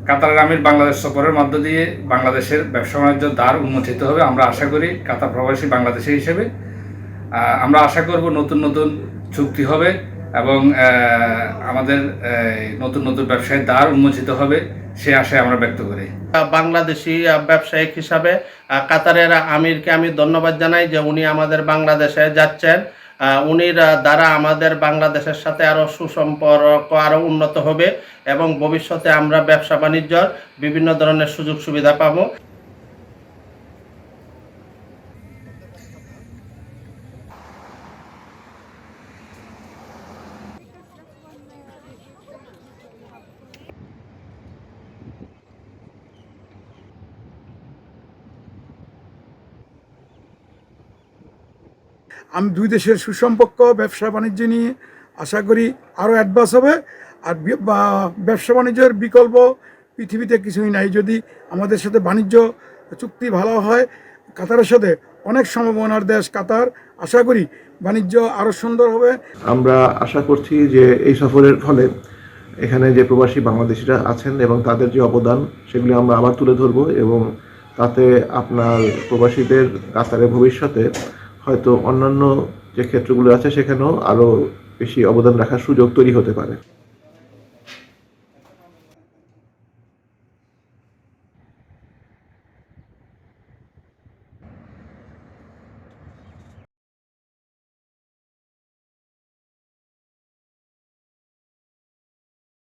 কাতারের আমির বাংলাদেশ সফরের মধ্য দিয়ে বাংলাদেশের ব্যবসা বাণিজ্য দ্বার উন্মোচিত হবে। আমরা আশা করি কাতার প্রবাসী বাংলাদেশি হিসেবে আমরা আশা করব নতুন নতুন চুক্তি হবে এবং আমাদের নতুন নতুন ব্যবসায়ের দ্বার উন্মোচিত হবে, সে আশায় আমরা ব্যক্ত করি। বাংলাদেশি ব্যবসায়িক হিসাবে কাতারের আমিরকে আমি ধন্যবাদ জানাই যে উনি আমাদের বাংলাদেশে যাচ্ছেন। উনির দ্বারা আমাদের বাংলাদেশের সাথে আরও সুসম্পর্ক আরও উন্নত হবে এবং ভবিষ্যতে আমরা ব্যবসা বাণিজ্যর বিভিন্ন ধরনের সুযোগ সুবিধা পাব। আমি দুই দেশের সুসম্পর্ক ব্যবসা বাণিজ্য নিয়ে আশা করি আরও অ্যাডভান্স হবে। আর ব্যবসা বাণিজ্যের বিকল্প পৃথিবীতে কিছুই নাই। যদি আমাদের সাথে বাণিজ্য চুক্তি ভালো হয়, কাতারের সাথে অনেক সম্ভাবনার দেশ কাতার, আশা করি বাণিজ্য আরও সুন্দর হবে। আমরা আশা করছি যে এই সফরের ফলে এখানে যে প্রবাসী বাংলাদেশিরা আছেন এবং তাদের যে অবদান সেগুলি আমরা আবার তুলে ধরব এবং তাতে আপনার প্রবাসীদের কাতারে ভবিষ্যতে হয়তো অন্যান্য যে ক্ষেত্রগুলো আছে সেখানেও আরও বেশি অবদান রাখার সুযোগ তৈরি হতে পারে।